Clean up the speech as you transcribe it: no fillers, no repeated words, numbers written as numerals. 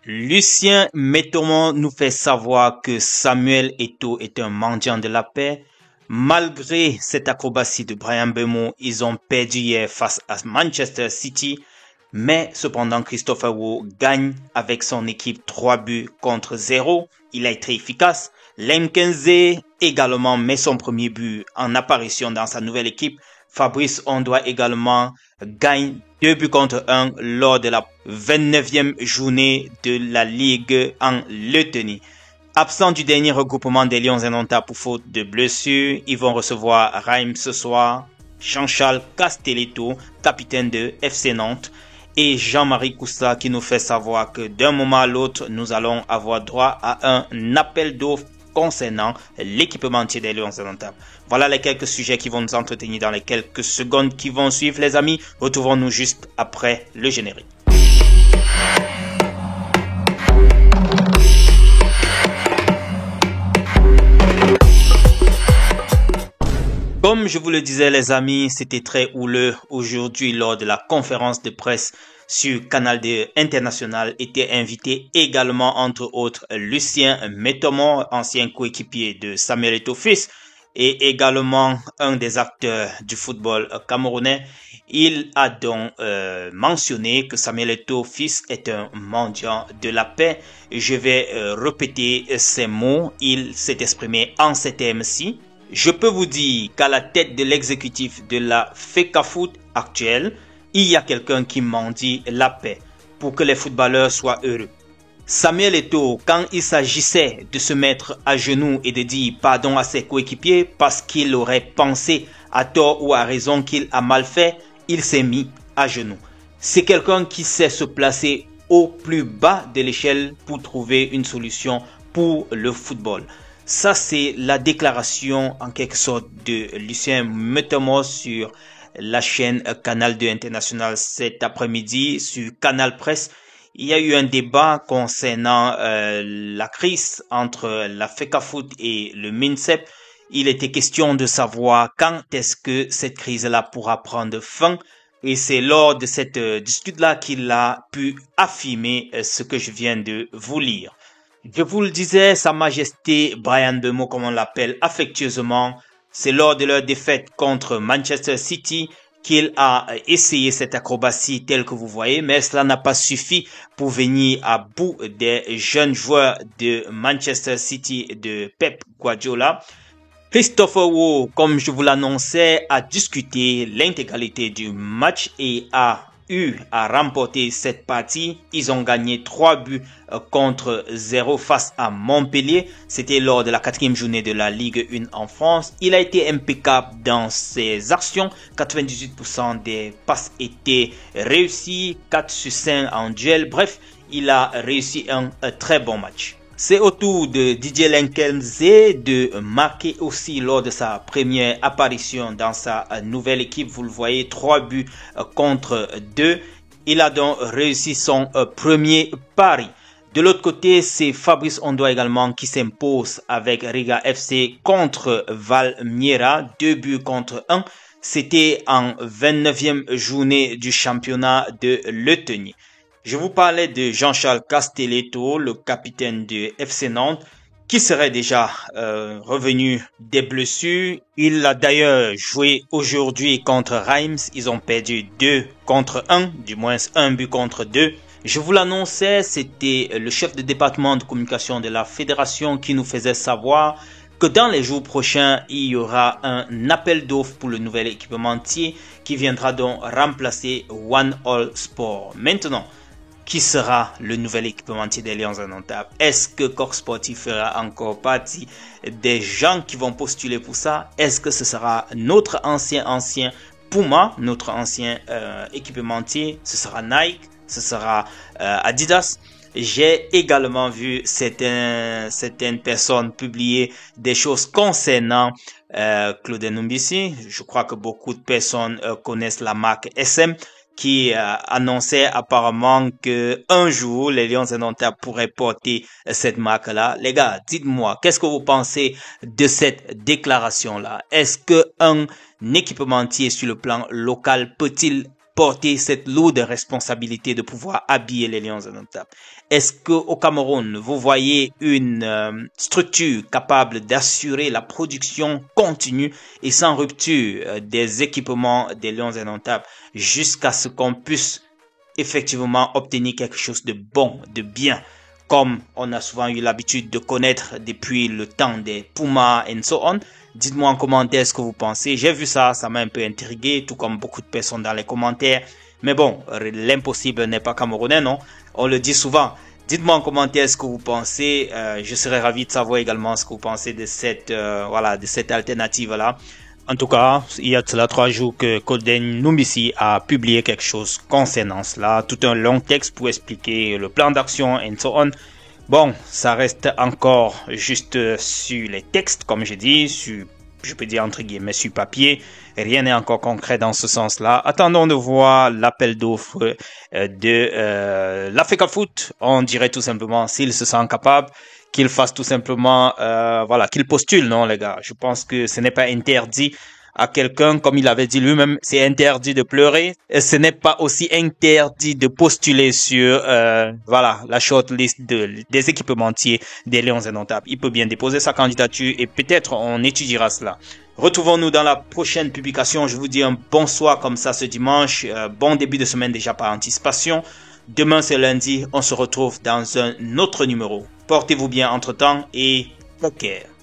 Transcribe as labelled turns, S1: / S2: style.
S1: Lucien Métomon nous fait savoir que Samuel Eto'o est un mendiant de la paix. Malgré cette acrobatie de Bryan Mbeumo, ils ont perdu hier face à Manchester City. Mais cependant, Christopher Woh gagne avec son équipe 3 buts contre 0. Il a été efficace. Lemkenze également met son premier but en apparition dans sa nouvelle équipe. Fabrice Ondoa également gagne 2 buts contre 1 lors de la 29e journée de la Ligue en Lettonie. Absent du dernier regroupement des Lions Indomptables pour faute de blessure, ils vont recevoir Reims ce soir, Jean-Charles Castelletto, capitaine de FC Nantes, et Jean-Marie Coussa qui nous fait savoir que d'un moment à l'autre, nous allons avoir droit à un appel d'offres concernant l'équipementier des Lions Indomptables. Voilà les quelques sujets qui vont nous entretenir dans les quelques secondes qui vont suivre, les amis. Retrouvons-nous juste après le générique. Comme je vous le disais les amis, c'était très houleux aujourd'hui lors de la conférence de presse sur Canal D International. Était invité également entre autres Lucien Métomon, ancien coéquipier de Samuel Eto'o fils et également un des acteurs du football camerounais. Il a donc mentionné que Samuel Eto'o fils est un mendiant de la paix. Je vais répéter ces mots. Il s'est exprimé en ces termes-ci. Je peux vous dire qu'à la tête de l'exécutif de la FECAFOOT actuelle, il y a quelqu'un qui mendie la paix pour que les footballeurs soient heureux. Samuel Eto'o, quand il s'agissait de se mettre à genoux et de dire pardon à ses coéquipiers parce qu'il aurait pensé à tort ou à raison qu'il a mal fait, il s'est mis à genoux. C'est quelqu'un qui sait se placer au plus bas de l'échelle pour trouver une solution pour le football. Ça, c'est la déclaration en quelque sorte de Lucien Métomon sur la chaîne Canal 2 International cet après-midi sur Canal Presse. Il y a eu un débat concernant la crise entre la FECAFOOT et le MINSEP. Il était question de savoir quand est-ce que cette crise-là pourra prendre fin. Et c'est lors de cette dispute-là qu'il a pu affirmer ce que je viens de vous lire. Je vous le disais, Sa Majesté Bryan Mbeumo, comme on l'appelle affectueusement, c'est lors de leur défaite contre Manchester City qu'il a essayé cette acrobatie telle que vous voyez, mais cela n'a pas suffi pour venir à bout des jeunes joueurs de Manchester City de Pep Guardiola. Christopher Woh, comme je vous l'annonçais, a discuté l'intégralité du match et a eu à remporter cette partie. Ils ont gagné 3 buts contre 0 face à Montpellier. C'était lors de la 4e journée de la Ligue 1 en France. Il a été impeccable dans ses actions. 98% des passes étaient réussies. 4 sur 5 en duel. Bref, il a réussi un très bon match. C'est au tour de Didier Lemkenze de marquer aussi lors de sa première apparition dans sa nouvelle équipe. Vous le voyez, 3 buts contre 2. Il a donc réussi son premier pari. De l'autre côté, c'est Fabrice Ondoa également qui s'impose avec Riga FC contre Valmiera. 2 buts contre 1. C'était en 29e journée du championnat de Lettonie. Je vous parlais de Jean-Charles Castelletto, le capitaine de FC Nantes, qui serait déjà revenu des blessures. Il a d'ailleurs joué aujourd'hui contre Reims. Ils ont perdu 2 contre 1, du moins 1 but contre 2. Je vous l'annonçais, c'était le chef de département de communication de la fédération qui nous faisait savoir que dans les jours prochains, il y aura un appel d'offres pour le nouvel équipementier qui viendra donc remplacer One All Sport. Maintenant, qui sera le nouvel équipementier des Lions Indomptables? Est-ce que Corps Sportif fera encore partie des gens qui vont postuler pour ça? Est-ce que ce sera notre ancien Puma, notre ancien équipementier? Ce sera Nike? Ce sera Adidas? J'ai également vu certaines personnes publier des choses concernant Claude Ndombisi. Je crois que beaucoup de personnes connaissent la marque SM, qui annonçait apparemment que un jour les Lions Indomptables pourraient porter cette marque-là. Les gars, dites-moi, qu'est-ce que vous pensez de cette déclaration-là? Est-ce que un équipementier sur le plan local peut-il porter cette lourde responsabilité de pouvoir habiller les Lions indomptables? Est-ce que au Cameroun, vous voyez une structure capable d'assurer la production continue et sans rupture des équipements des Lions indomptables jusqu'à ce qu'on puisse effectivement obtenir quelque chose de bon, de bien, comme on a souvent eu l'habitude de connaître depuis le temps des Pumas and so on? Dites-moi en commentaire ce que vous pensez. J'ai vu ça, ça m'a un peu intrigué, tout comme beaucoup de personnes dans les commentaires. Mais bon, l'impossible n'est pas camerounais, non? On le dit souvent. Dites-moi en commentaire ce que vous pensez. Je serais ravi de savoir également ce que vous pensez de cette, de cette alternative-là. En tout cas, il y a de cela 3 jours que Coden Numbisi a publié quelque chose concernant cela. Tout un long texte pour expliquer le plan d'action et so on. Bon, ça reste encore juste sur les textes, comme j'ai dit, sur, je peux dire entre guillemets, sur papier. Rien n'est encore concret dans ce sens-là. Attendons de voir l'appel d'offres de l'Africa Foot. On dirait tout simplement, s'il se sent capable, qu'il fasse tout simplement, qu'il postule, non les gars. Je pense que ce n'est pas interdit à quelqu'un, comme il avait dit lui-même, c'est interdit de pleurer. Et ce n'est pas aussi interdit de postuler sur, la shortlist des équipementiers des Lions indomptables. Il peut bien déposer sa candidature et peut-être on étudiera cela. Retrouvons-nous dans la prochaine publication. Je vous dis un bonsoir comme ça ce dimanche. Bon début de semaine déjà par anticipation. Demain c'est lundi. On se retrouve dans un autre numéro. Portez-vous bien entre-temps et take care.